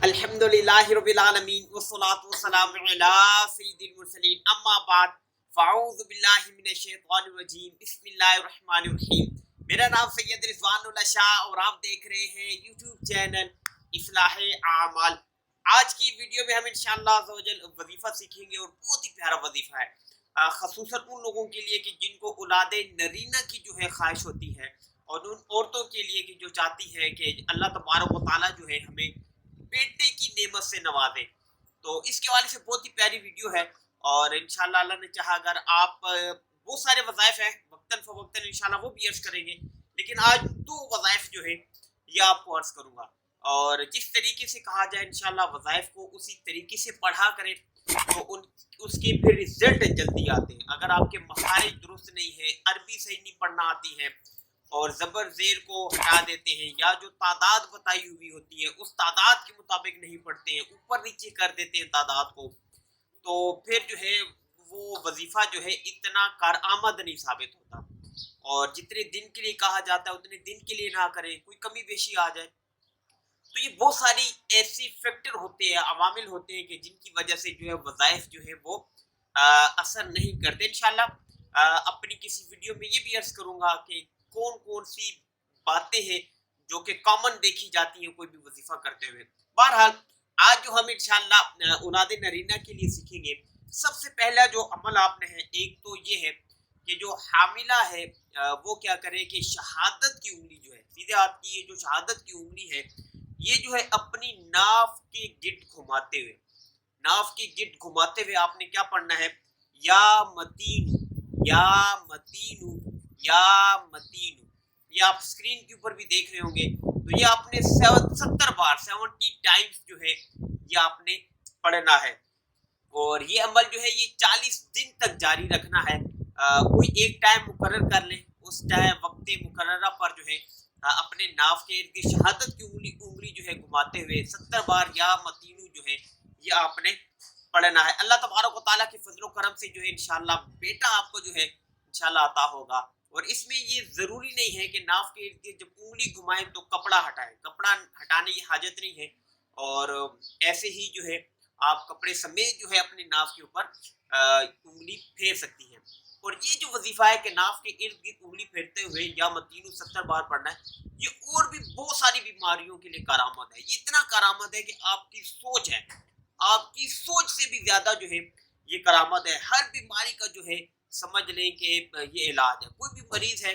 अल्हम्दुलिल्लाहि रब्बिल आलमीन वस्सलातु वस्सलामु अला सय्यिदिल मुरसलीन अम्मा बाद फ़अऊज़ु बिल्लाहि मिनश शैतानिर रजीम बिस्मिल्लाहिर रहमानिर रहीम। मेरा नाम सैयद रिज़वानुल्लाह शाह और आप देख रहे हैं यूट्यूब चैनल इस्लाहे आमाल। आज की वीडियो में हम इंशाअल्लाह अज़्ज़ा वजल वजीफा सीखेंगे और बहुत ही प्यारा वजीफा है, खसूसन उन लोगों के लिए कि जिनको औलादे नरीना की जो है ख्वाहिश होती है और उन औरतों के लिए कि जो चाहती है कि अल्लाह तबारक व तआला जो है हमें बेटे की नेमत से नवाजे। तो इसके हवाले से बहुत ही प्यारी वीडियो है और इंशाल्लाह अल्लाह ने चाहा अगर आप बहुत सारे वज़ाइफ हैं वक्तन फ़वक्तन इंशाल्लाह वो भी अर्ज करेंगे, लेकिन आज दो वज़ाइफ जो है ये आपको अर्ज करूंगा और जिस तरीके से कहा जाए इंशाल्लाह वज़ाइफ को उसी तरीके से पढ़ा करें तो उसके फिर रिजल्ट जल्दी आते हैं। अगर आपके मखारिज दुरुस्त नहीं है, अरबी सही नहीं पढ़ना आती है और ज़बर ज़ेर को हटा देते हैं या जो तादाद बताई हुई होती है उस तादाद के मुताबिक नहीं पढ़ते हैं, ऊपर नीचे कर देते हैं तादाद को, तो फिर जो है वो वजीफा जो है इतना कारआमद नहीं साबित होता। और जितने दिन के लिए कहा जाता है उतने दिन के लिए ना करें, कोई कमी बेशी आ जाए तो ये बहुत सारी ऐसी फैक्टर होते हैं, अवामिल होते हैं कि जिनकी वजह से जो है वज़ाइफ जो है वो असर नहीं करते। इंशाल्लाह अपनी किसी वीडियो में ये भी अर्ज करूंगा कि कौन कौन सी बातें हैं जो कि कॉमन देखी जाती हैं कोई भी वजीफा करते हुए। बहरहाल आज जो हम इंशाल्लाह औलाद नरीना के लिए सीखेंगे, सबसे पहला जो अमल आपने है एक तो ये है कि जो हामिला है वो क्या करे कि शहादत की उंगली जो है सीधे हाथ की ये जो शहादत की उंगली है ये जो है अपनी नाफ के गिट घुमाते हुए, नाफ की गिट घुमाते हुए आपने क्या पढ़ना है, या मतीनू या मतीनू या मतीनू। ये आप स्क्रीन के ऊपर भी देख रहे होंगे। तो ये आपने 70 बार 70 टाइम्स जो है ये आपने पढ़ना है और ये अमल जो है ये 40 दिन तक जारी रखना है। कोई एक टाइम मुकर्रर कर ले, उस टाइम वक्त मुकर्ररा पर जो है अपने नाफ के इर्द गिर्द शहादत की उंगली जो है घुमाते हुए 70 बार या मतीनू जो है ये आपने पढ़ना है। अल्लाह तबारक व तआला के फजल करम से जो है इंशाल्लाह बेटा आपको जो है इंशाल्लाह अता होगा। और इसमें ये जरूरी नहीं है कि नाफ के इर्द गिर्द जब उंगली घुमाएं तो कपड़ा हटाएं, कपड़ा हटाने की हाजत नहीं है और ऐसे ही जो है आप कपड़े समेत जो है अपने नाफ के ऊपर उंगली फेर सकती हैं। और ये जो वजीफा है कि नाफ के इर्द गिर्द उंगली फेरते हुए या मतीनू 70 बार पढ़ना है, ये और भी बहुत सारी बीमारियों के लिए करामत है। ये इतना करामत है कि आपकी सोच है, आपकी सोच से भी ज्यादा जो है ये करामत है। हर बीमारी का जो है समझ लें कि ये इलाज है। कोई भी मरीज है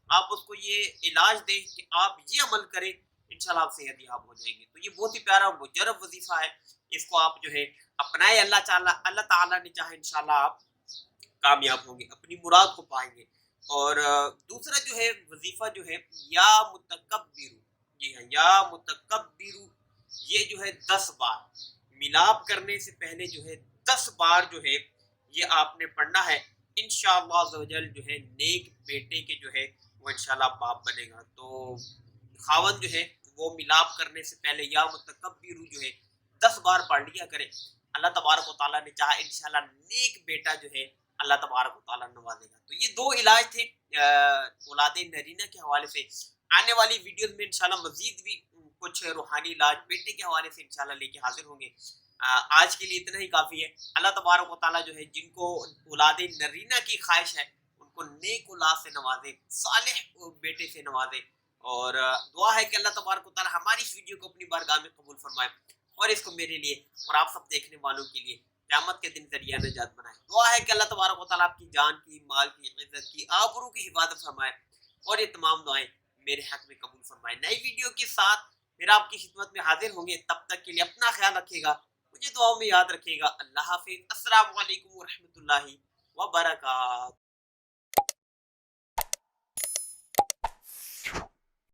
आप उसको ये इलाज दें कि आप ये अमल करें, इंशाल्लाह आप सेहत याब हो जाएंगे। तो ये बहुत ही प्यारा मुजरब वजीफा है, इसको आप जो है अपनाए। अल्लाह ताला ने चाहे इंशाल्लाह आप कामयाब होंगे, अपनी मुराद को पाएंगे। और दूसरा जो है वजीफा जो है या मुतकब्बिरू, ये है या मुतकब्बिरू, ये जो है 10 बार मिलाप करने से पहले जो है 10 बार जो है ये आपने पढ़ना है। इंशाअल्लाह अज़्ज़ा वजल जो है नेक बेटे के जो है वो इंशाल्लाह बाप बनेगा। तो खावन जो है वो मिलाप करने से पहले या मुतकब्बिरू जो है 10 बार पढ़ लिया करे। अल्लाह तबारक व तआला ने चाहा इंशाल्लाह नेक बेटा जो है अल्लाह तबारक व तआला नवाजेगा। तो ये दो इलाज थे औलाद नरीना के हवाले से। आने वाली वीडियोस में इंशाल्लाह मजीद भी कुछ रूहानी इलाज बेटे के हवाले से इंशाल्लाह लेके हाजिर होंगे। आज के लिए इतना ही काफ़ी है। अल्लाह तबारक व तआला जो है जिनको औलाद नरीना की ख्वाहिश है उनको नेक औलाद से नवाजे, सालिह बेटे से नवाजे। और दुआ है कि अल्लाह तबारक व तआला हमारी इस वीडियो को अपनी बारगाह में कबूल फरमाए और इसको मेरे लिए और आप सब देखने वालों के लिए क़यामत के दिन जरिया निजात बनाए। दुआ है कि अल्लाह तबारक व तआला आपकी जान की, माल की, इज्जत की, आबरू की हिफाजत फरमाए और ये तमाम दुआएं मेरे हक में कबूल फरमाए। नई वीडियो के साथ फिर आपकी खिदमत में हाजिर होंगे। तब तक के लिए अपना ख्याल रखिएगा, मुझे दुआओं में याद रखिएगा। अल्लाह हाफिज़। अस्सलामु अलैकुम व रहमतुल्लाहि व बरकातहू।